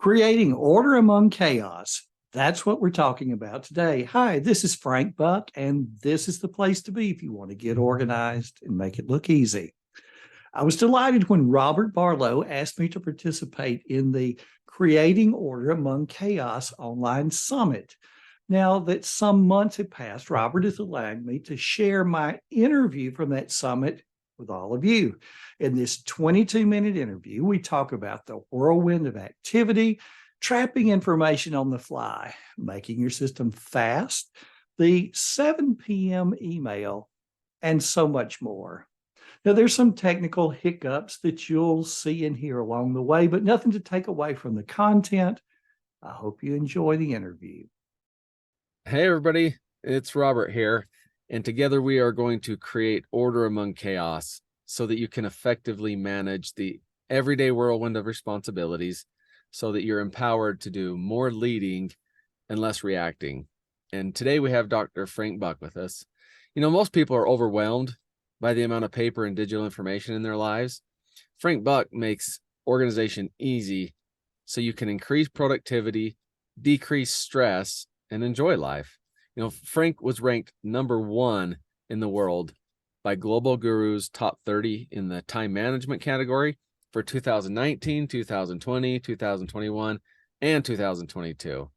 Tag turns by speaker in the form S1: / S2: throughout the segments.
S1: Creating order among chaos. That's what we're talking about today. Hi, this is Frank Buck, and this is the place to be if you want to get organized and make it look easy. I was delighted when Robert Barlow asked me to participate in the Creating Order Among Chaos online summit. Now that some months have passed, Robert has allowed me to share my interview from that summit with all of you. In this 22-minute interview, we talk about the whirlwind of activity, trapping information on the fly, making your system fast, the 7 p.m. email, and so much more. Now, there's some technical hiccups that you'll see and hear along the way, but nothing to take away from the content. I hope you enjoy the interview.
S2: Hey, everybody, it's Robert here, and together we are going to create order among chaos so that you can effectively manage the everyday whirlwind of responsibilities so that you're empowered to do more leading and less reacting. And today we have Dr. Frank Buck with us. You know, most people are overwhelmed by the amount of paper and digital information in their lives. Frank Buck makes organization easy so you can increase productivity, decrease stress, and enjoy life. You know, Frank was ranked #1 in the world by Global Guru's top 30 in the time management category for 2019, 2020, 2021, and 2022.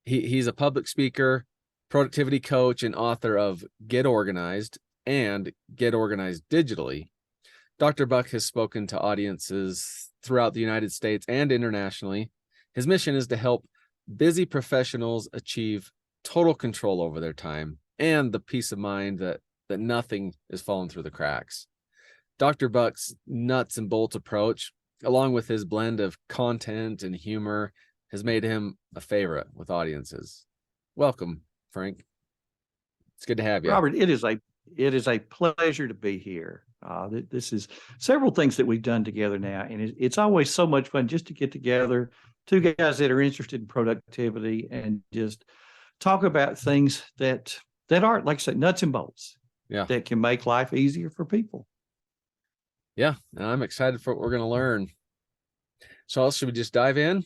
S2: He's a public speaker, productivity coach, and author of Get Organized and Get Organized Digitally. Dr. Buck has spoken to audiences throughout the United States and internationally. His mission is to help busy professionals achieve total control over their time and the peace of mind that nothing is falling through the cracks. Dr. Buck's nuts and bolts approach, along with his blend of content and humor, has made him a favorite with audiences. Welcome, Frank. It's good to have you.
S1: Robert, it is a pleasure to be here. This is several things that we've done together now, and it's always so much fun just to get together, two guys that are interested in productivity and just talk about things that aren't, like I said, nuts and bolts.
S2: Yeah.
S1: That can make life easier for people.
S2: Yeah, and I'm excited for what we're going to learn. So should we just dive in?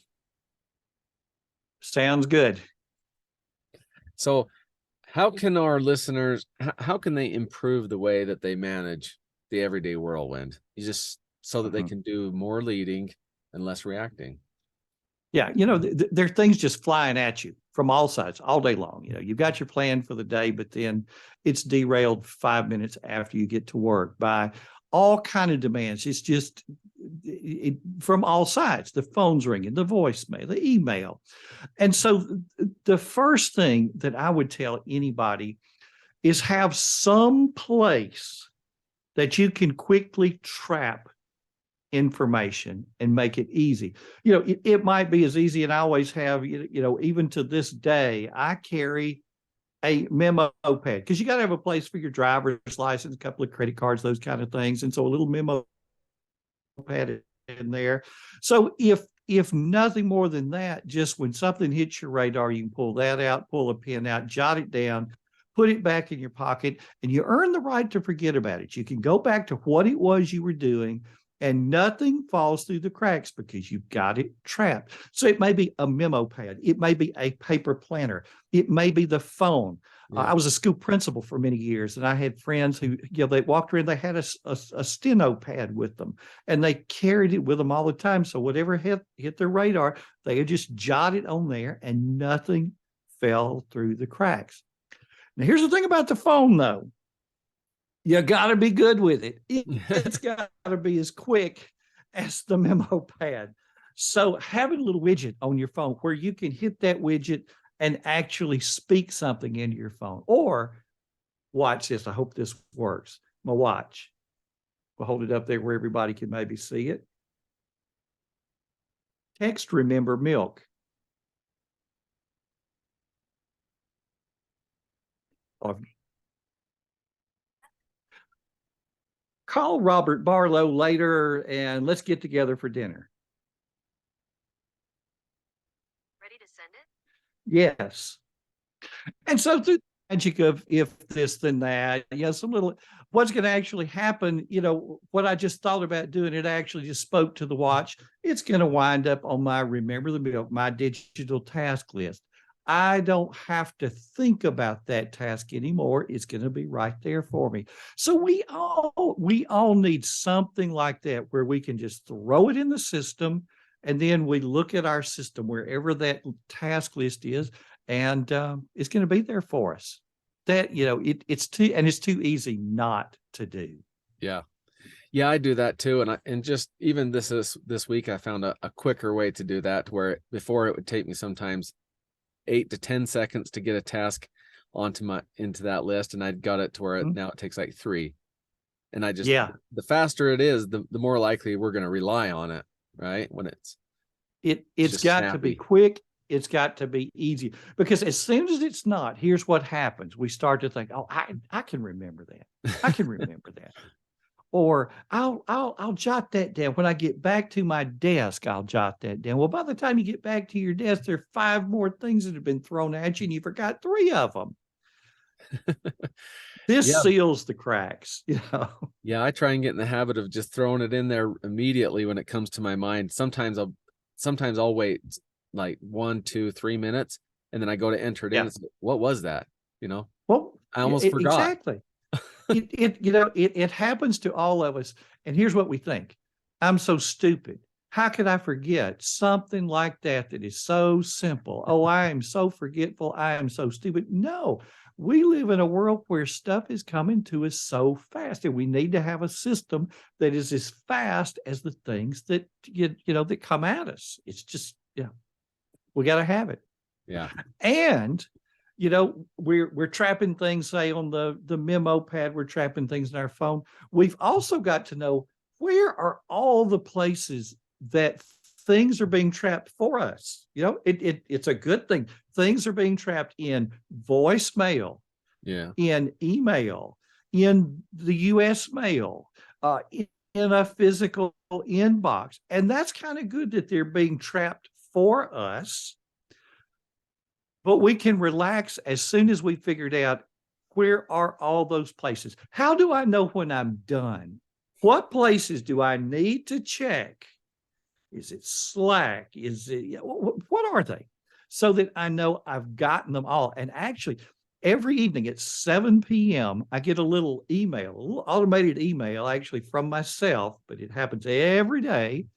S1: Sounds good.
S2: So how can our listeners, how can they improve the way that they manage the everyday whirlwind? Just so that they can do more leading and less reacting.
S1: Yeah, you know, there are things just flying at you from all sides all day long. You know, you've got your plan for the day, but then it's derailed 5 minutes after you get to work by all kind of demands. It's just from all sides. The phone's ringing, the voicemail, the email. And so the first thing that I would tell anybody is have some place that you can quickly trap information and make it easy. You know, it might be as easy, and I always have, you know, even to this day, I carry a memo pad because you got to have a place for your driver's license, a couple of credit cards, those kind of things. And so a little memo pad in there. So if nothing more than that, just when something hits your radar, you can pull that out, pull a pen out, jot it down, put it back in your pocket, and you earn the right to forget about it. You can go back to what it was you were doing, and nothing falls through the cracks because you've got it trapped. So it may be a memo pad. It may be a paper planner. It may be the phone. Yeah. I was a school principal for many years, and I had friends who, you know, they walked around, they had a steno pad with them, and they carried it with them all the time. So whatever hit their radar, they had just jotted on there, and nothing fell through the cracks. Now, here's the thing about the phone, though. You got to be good with it. It's got to be as quick as the memo pad. So having a little widget on your phone where you can hit that widget and actually speak something into your phone. Or watch this. I hope this works. My watch. We'll hold it up there where everybody can maybe see it. Text, remember milk. Call Robert Barlow later and let's get together for dinner.
S3: Ready to send it?
S1: Yes. And so magic of if this then that, some little what's going to actually happen. What I just thought about doing, it actually just spoke to the watch. It's going to wind up on my remember the meal, my digital task list. I don't have to think about that task anymore. It's going to be right there for me. So we all need something like that where we can just throw it in the system, and then we look at our system wherever that task list is, and it's going to be there for us. That it's too easy not to do.
S2: Yeah. Yeah, I do that too. And just even this week, I found a quicker way to do that, where before it would take me sometimes 8 to 10 seconds to get a task into that list. And I'd got it to where now it takes like 3. And the faster it is, the more likely we're going to rely on it. Right. When
S1: it's got to be quick. It's got to be easy, because as soon as it's not, here's what happens. We start to think, oh, I can remember that. I can remember that. Or I'll jot that down. When I get back to my desk, I'll jot that down. Well, by the time you get back to your desk, there are 5 more things that have been thrown at you, and you forgot 3 of them. This seals the cracks.
S2: Yeah, I try and get in the habit of just throwing it in there immediately when it comes to my mind. Sometimes I'll wait like 1, 2, 3 minutes, and then I go to enter it in and say, what was that?
S1: Well,
S2: I almost forgot.
S1: Exactly. It happens to all of us. And here's what we think. I'm so stupid. How could I forget something like that is so simple? Oh, I am so forgetful. I am so stupid. No, we live in a world where stuff is coming to us so fast, and we need to have a system that is as fast as the things that that come at us. It's just, we got to have it.
S2: Yeah.
S1: And we're trapping things, say, on the memo pad. We're trapping things in our phone. We've also got to know, where are all the places that things are being trapped for us. It's a good thing. Things are being trapped in voicemail, in email, in the US mail, in a physical inbox. And that's kind of good that they're being trapped for us. But we can relax as soon as we figured out, where are all those places? How do I know when I'm done? What places do I need to check? Is it Slack? Is it, what are they? So that I know I've gotten them all. And actually, every evening at 7 p.m., I get a little automated email, actually from myself, but it happens every day,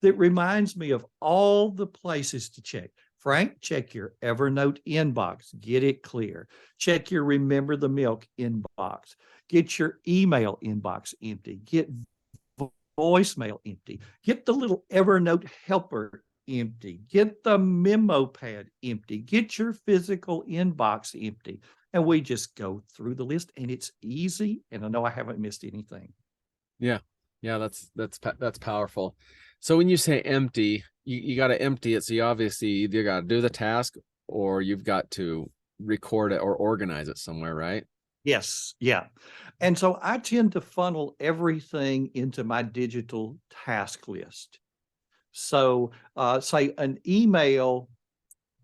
S1: that reminds me of all the places to check. Frank, check your Evernote inbox. Get it clear. Check your Remember the Milk inbox. Get your email inbox empty. Get voicemail empty. Get the little Evernote helper empty. Get the memo pad empty. Get your physical inbox empty. And we just go through the list, and it's easy. And I know I haven't missed anything.
S2: Yeah. That's powerful. So when you say empty, you got to empty it. So you obviously either got to do the task, or you've got to record it or organize it somewhere, right?
S1: Yes. Yeah. And so I tend to funnel everything into my digital task list. So say an email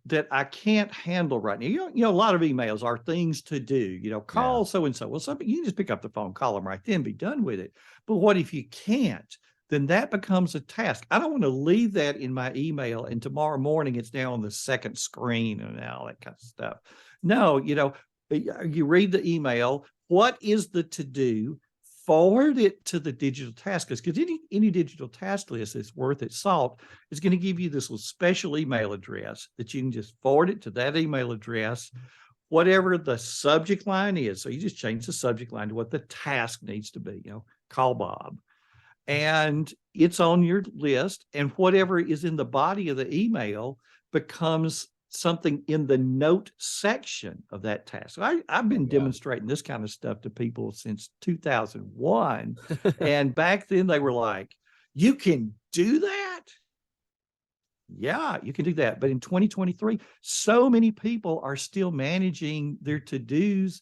S1: that I can't handle right now. A lot of emails are things to do, call so-and-so. Well, you can just pick up the phone, call them right then, be done with it. But what if you can't? Then that becomes a task. I don't want to leave that in my email, and tomorrow morning it's now on the second screen and all that kind of stuff. No, you read the email. What is the to-do? Forward it to the digital task list, because any digital task list that's worth its salt is going to give you this little special email address that you can just forward it to that email address, whatever the subject line is. So you just change the subject line to what the task needs to be, call Bob. And it's on your list, and whatever is in the body of the email becomes something in the note section of that task. I've been demonstrating this kind of stuff to people since 2001. And back then they were like, you can do that? Yeah, you can do that. But in 2023, so many people are still managing their to-dos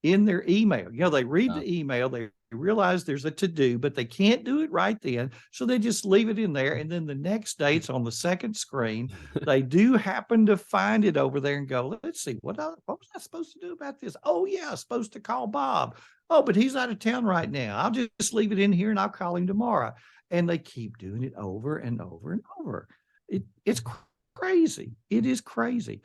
S1: in their email. They read the email, they realize there's a to-do, but they can't do it right then. So they just leave it in there. And then the next day it's on the second screen. They do happen to find it over there and go, let's see, what was I supposed to do about this? Oh yeah, I was supposed to call Bob. Oh, but he's out of town right now. I'll just leave it in here and I'll call him tomorrow. And they keep doing it over and over and over. It's crazy. It is crazy.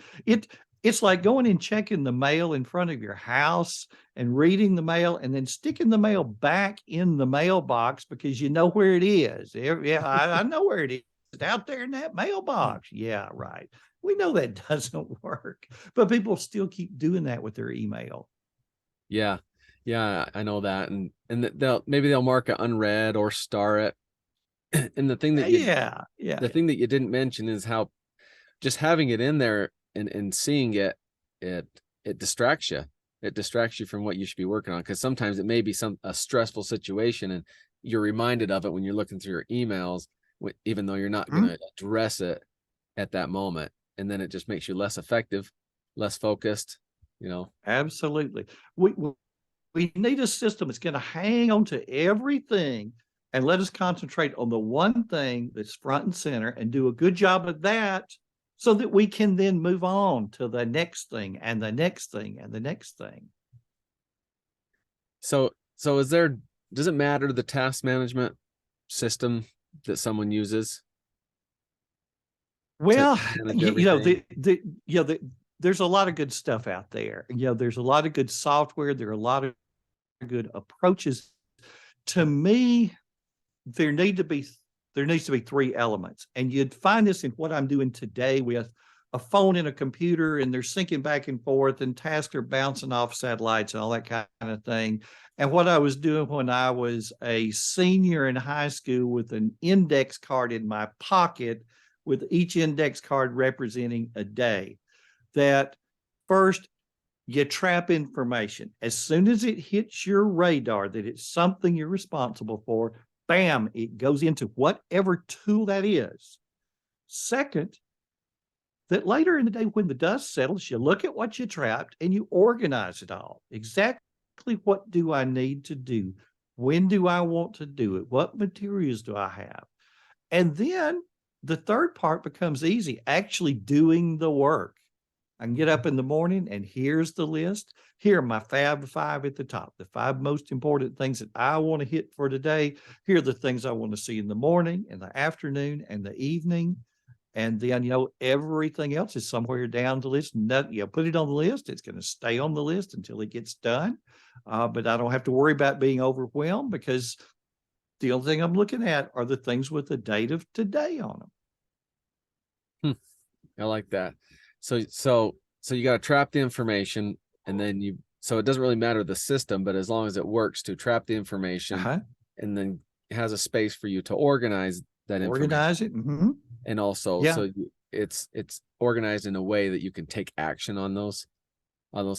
S1: It's like going and checking the mail in front of your house and reading the mail and then sticking the mail back in the mailbox because you know where it is. Yeah, I know where it is. It's out there in that mailbox. Yeah, right. We know that doesn't work, but people still keep doing that with their email.
S2: Yeah. Yeah, I know that. And they'll mark it unread or star it. And the thing that the thing that you didn't mention is how just having it in there and seeing it distracts you. It distracts you from what you should be working on, because sometimes it may be a stressful situation and you're reminded of it when you're looking through your emails, even though you're not going to address it at that moment. And then it just makes you less effective, less focused, you know.
S1: Absolutely. We need a system that's going to hang on to everything and let us concentrate on the one thing that's front and center and do a good job of that, so that we can then move on to the next thing and the next thing and the next thing.
S2: So does it matter the task management system that someone uses?
S1: Well, there's a lot of good stuff out there. There's a lot of good software. There are a lot of good approaches. To me, there needs to be three elements. And you'd find this in what I'm doing today with a phone and a computer, and they're syncing back and forth and tasks are bouncing off satellites and all that kind of thing. And what I was doing when I was a senior in high school with an index card in my pocket, with each index card representing a day. That first, you trap information. As soon as it hits your radar that it's something you're responsible for, bam, it goes into whatever tool that is. Second, that later in the day when the dust settles, you look at what you trapped and you organize it all. Exactly what do I need to do? When do I want to do it? What materials do I have? And then the third part becomes easy, actually doing the work. I can get up in the morning and here's the list. Here are my Fab Five at the top, the 5 most important things that I want to hit for today. Here are the things I want to see in the morning, in the afternoon, and the evening. And then, everything else is somewhere down the list. Put it on the list. It's going to stay on the list until it gets done. But I don't have to worry about being overwhelmed, because the only thing I'm looking at are the things with the date of today on them.
S2: I like that. So you got to trap the information, and then so it doesn't really matter the system, but as long as it works to trap the information, and then it has a space for you to organize that information.
S1: Organize it. Mm-hmm.
S2: And also, so it's organized in a way that you can take action on those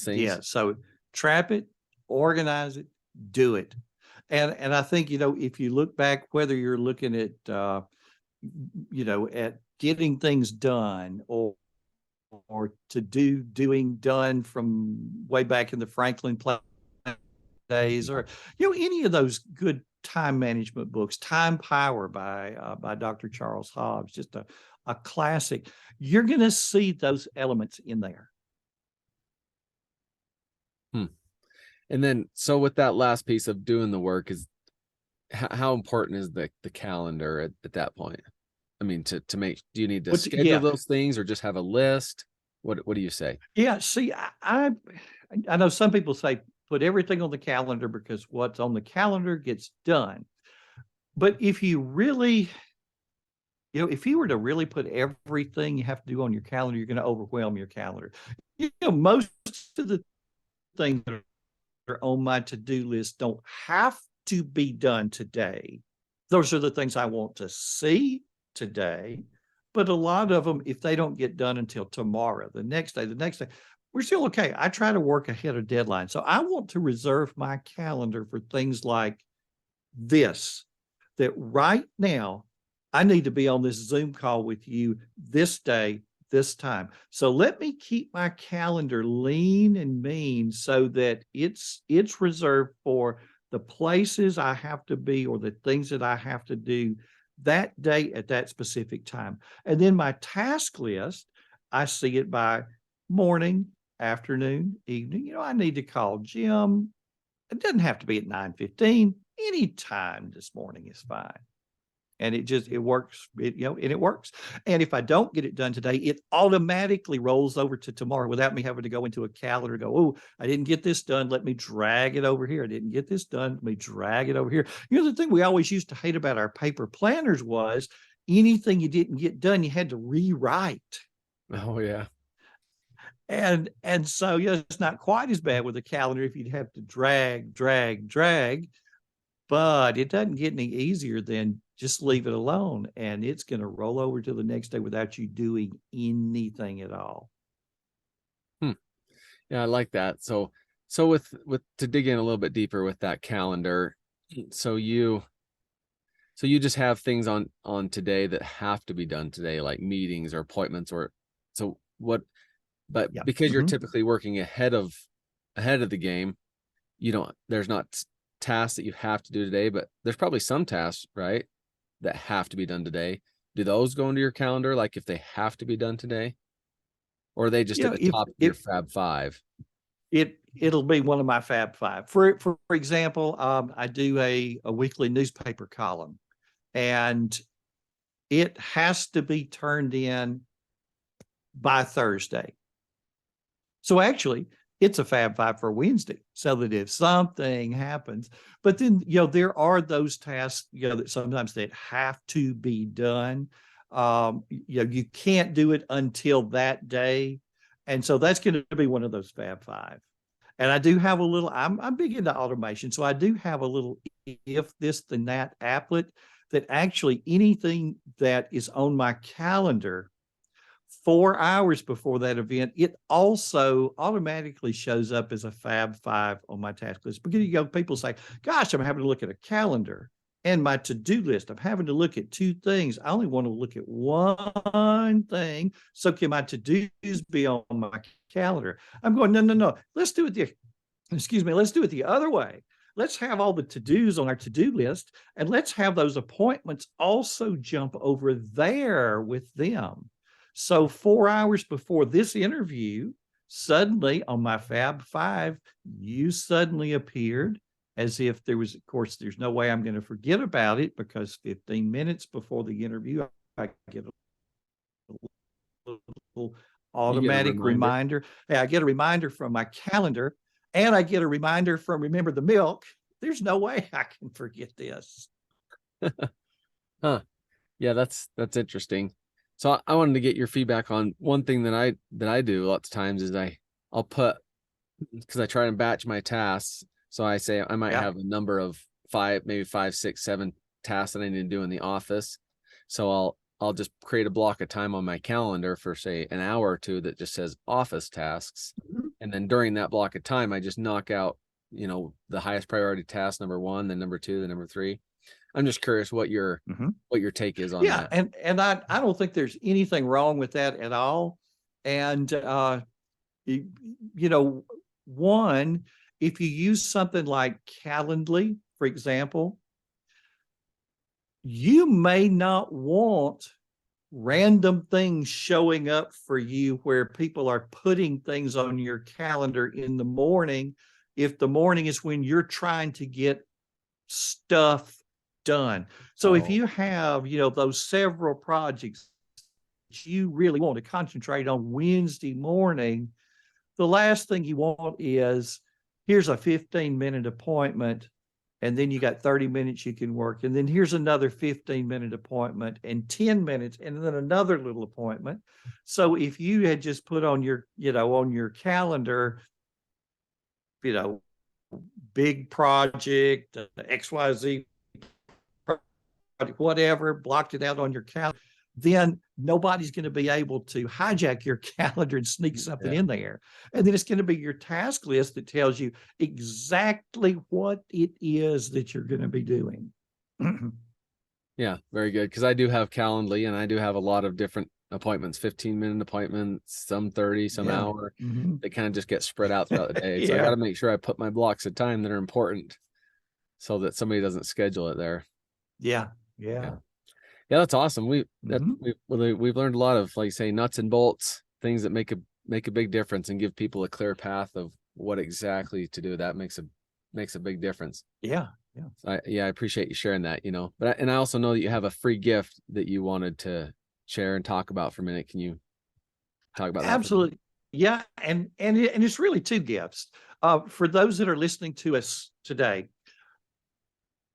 S2: things.
S1: Yeah. So trap it, organize it, do it. And I think, if you look back, whether you're looking at, at getting things done or doing done from way back in the Franklin days, or, any of those good time management books, Time Power by Dr. Charles Hobbs, just a classic. You're going to see those elements in there.
S2: And then, so with that last piece of doing the work, is how important is the calendar at that point? I mean, to make, do you need to schedule those things or just have a list? What do you say?
S1: Yeah, see, I know some people say put everything on the calendar because what's on the calendar gets done. But if you really, if you were to really put everything you have to do on your calendar, you're going to overwhelm your calendar. Most of the things that are on my to-do list don't have to be done today. Those are the things I want to see today. But a lot of them, if they don't get done until tomorrow, the next day, we're still okay. I try to work ahead of deadline. So I want to reserve my calendar for things like this, that right now I need to be on this Zoom call with you this day, this time. So let me keep my calendar lean and mean so that it's reserved for the places I have to be or the things that I have to do that day at that specific time. And then my task list, I see it by morning, afternoon, evening. I need to call Jim. It doesn't have to be at 9:15. Any time this morning is fine. And it works, and it works. And if I don't get it done today, it automatically rolls over to tomorrow without me having to go into a calendar and go, oh, I didn't get this done. Let me drag it over here. I didn't get this done. Let me drag it over here. The thing we always used to hate about our paper planners was anything you didn't get done, you had to rewrite.
S2: Oh, yeah.
S1: And so, it's not quite as bad with a calendar if you'd have to drag, but it doesn't get any easier than just leave it alone, and it's going to roll over to the next day without you doing anything at all.
S2: Yeah, I like that. So with to dig in a little bit deeper with that calendar, so you just have things on today that have to be done today, like meetings or appointments, or so what? But
S1: Yeah.
S2: because you're typically working ahead of the game, there's not tasks that you have to do today, but there's probably some tasks, right, that have to be done today. Do those go into your calendar, like if they have to be done today, or are they just at the top of your Fab Five?
S1: It'll be one of my Fab Five. For example, I do a weekly newspaper column, and it has to be turned in by Thursday. So actually, it's a Fab Five for Wednesday, so that if something happens, but then, there are those tasks, that sometimes that have to be done. You can't do it until that day. And so that's going to be one of those Fab Five. And I do have a little, I'm big into automation. So I do have a little, if this, then that applet that actually anything that is on my calendar 4 hours before that event, it also automatically shows up as a Fab Five on my task list. Because people say, gosh, I'm having to look at a calendar and my to-do list. I'm having to look at two things. I only want to look at one thing. So can my to-dos be on my calendar? I'm going, no. Let's do it the other way. Let's have all the to-dos on our to-do list, and let's have those appointments also jump over there with them. So 4 hours before this interview, suddenly on my Fab Five, you suddenly appeared as if there was, of course, there's no way I'm going to forget about it, because 15 minutes before the interview, I get a little automatic reminder. Hey, I get a reminder from my calendar, and I get a reminder from Remember the Milk. There's no way I can forget this.
S2: Huh. Yeah, that's interesting. So I wanted to get your feedback on one thing that I do lots of times is I'll put, because I try and batch my tasks. So I say I might have a number of 5, maybe 5, 6, 7 tasks that I need to do in the office. So I'll just create a block of time on my calendar for, say, an hour or two that just says office tasks. And then during that block of time, I just knock out, the highest priority task, number 1, then number 2, then number 3. I'm just curious what your take is on that.
S1: And I don't think there's anything wrong with that at all. And one, if you use something like Calendly, for example, you may not want random things showing up for you where people are putting things on your calendar in the morning, if the morning is when you're trying to get stuff done. So if you have, those several projects that you really want to concentrate on Wednesday morning, the last thing you want is, here's a 15-minute appointment, and then you got 30 minutes you can work, and then here's another 15-minute appointment and 10 minutes, and then another little appointment. So if you had just put on your, on your calendar, big project, XYZ project, whatever, blocked it out on your calendar, then nobody's going to be able to hijack your calendar and sneak something in there. And then it's going to be your task list that tells you exactly what it is that you're going to be doing.
S2: Yeah, very good. Because I do have Calendly, and I do have a lot of different appointments, 15-minute appointments, some 30, some hour. They kind of just get spread out throughout the day. So I got to make sure I put my blocks of time that are important. so that somebody doesn't schedule it there.
S1: Yeah.
S2: Yeah. Yeah, that's awesome. We've learned a lot of, like you say, nuts and bolts, things that make a big difference and give people a clear path of what exactly to do. That makes a big difference.
S1: Yeah. Yeah.
S2: So I appreciate you sharing that, but I also know that you have a free gift that you wanted to share and talk about for a minute. Can you talk about that?
S1: Absolutely. Yeah. And it's really two gifts. For those that are listening to us today,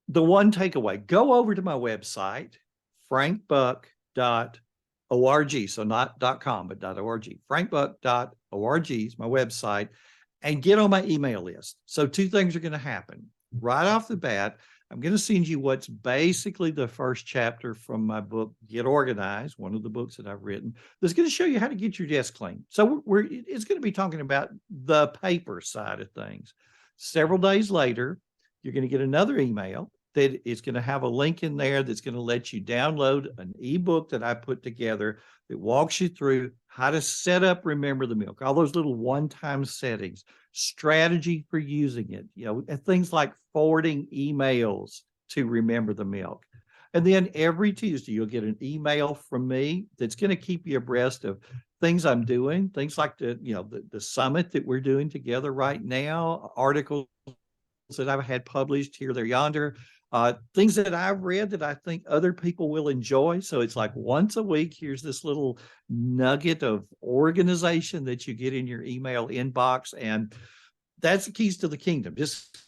S1: the one takeaway, go over to my website, frankbuck.org. So not .com, but .org. frankbuck.org is my website, and get on my email list. So two things are going to happen. Right off the bat, I'm going to send you what's basically the first chapter from my book, Get Organized, one of the books that I've written, that's going to show you how to get your desk clean. So it's going to be talking about the paper side of things. Several days later, you're going to get another email that is going to have a link in there that's going to let you download an ebook that I put together that walks you through how to set up Remember the Milk, all those little one-time settings, strategy for using it, and things like forwarding emails to Remember the Milk. And then every Tuesday, you'll get an email from me that's going to keep you abreast of things I'm doing, things like the summit that we're doing together right now, articles that I've had published here, there, yonder, things that I've read that I think other people will enjoy. So it's like once a week, here's this little nugget of organization that you get in your email inbox. And that's the keys to the kingdom. Just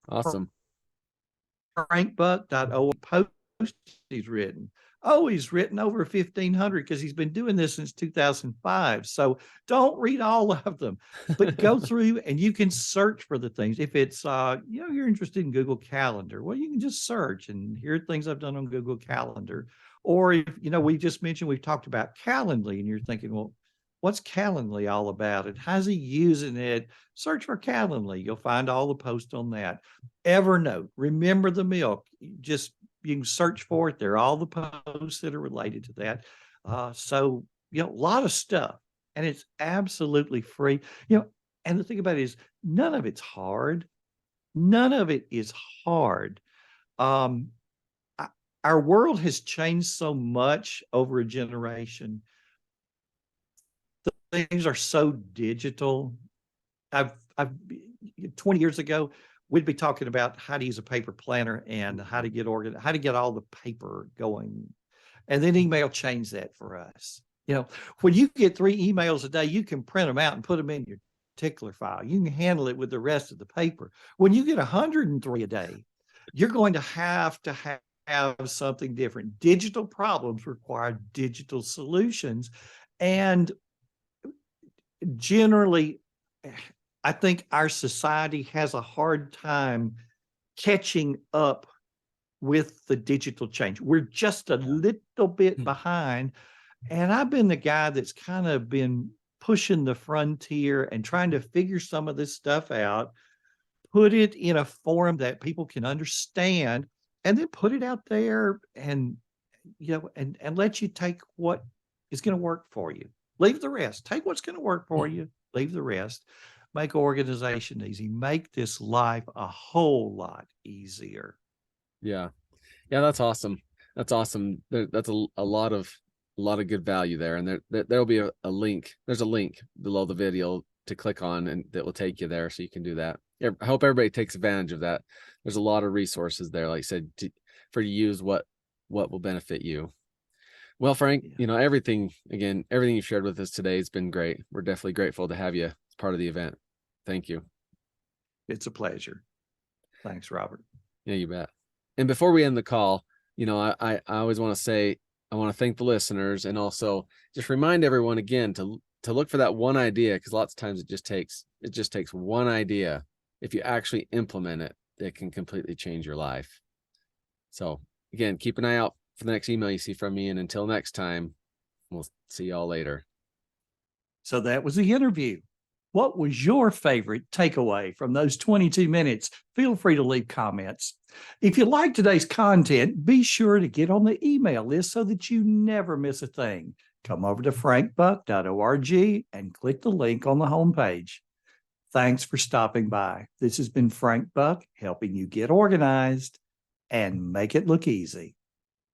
S2: Awesome.
S1: frankbuck.org post he's written. Oh, he's written over 1,500 because he's been doing this since 2005. So don't read all of them, but go through and you can search for the things. If it's, you're interested in Google Calendar, well, you can just search and here are things I've done on Google Calendar. Or if, we just mentioned, we've talked about Calendly and you're thinking, well, what's Calendly all about? And how's he using it? Search for Calendly. You'll find all the posts on that. Evernote, Remember the Milk. You can search for it. There are all the posts that are related to that. So, a lot of stuff, and it's absolutely free. And the thing about it is none of it's hard. None of it is hard. Our world has changed so much over a generation. Things are so digital. I've 20 years ago, we'd be talking about how to use a paper planner and how to get organized, how to get all the paper going. And then email changed that for us. When you get 3 emails a day, you can print them out and put them in your tickler file. You can handle it with the rest of the paper. When you get 103 a day, you're going to have something different. Digital problems require digital solutions. And generally, I think our society has a hard time catching up with the digital change. We're just a little bit behind. And I've been the guy that's kind of been pushing the frontier and trying to figure some of this stuff out, put it in a form that people can understand, and then put it out there and let you take what is going to work for you. Leave the rest. Take what's going to work for you. Leave the rest. Make organization easy. Make this life a whole lot easier.
S2: Yeah. That's awesome. That's awesome. That's a lot of good value there. And there'll be a link. There's a link below the video to click on, and that will take you there. So you can do that. I hope everybody takes advantage of that. There's a lot of resources there, like I said, for you to use what will benefit you. Well, Frank, everything you've shared with us today has been great. We're definitely grateful to have you as part of the event. Thank you.
S1: It's a pleasure. Thanks, Robert.
S2: Yeah, you bet. And before we end the call, I always want to say, I want to thank the listeners and also just remind everyone again to look for that one idea, because lots of times it just takes one idea. If you actually implement it, it can completely change your life. So again, keep an eye out for the next email you see from me. And until next time, we'll see y'all later.
S1: So that was the interview. What was your favorite takeaway from those 22 minutes? Feel free to leave comments. If you like today's content, be sure to get on the email list so that you never miss a thing. Come over to frankbuck.org and click the link on the homepage. Thanks for stopping by. This has been Frank Buck helping you get organized and make it look easy.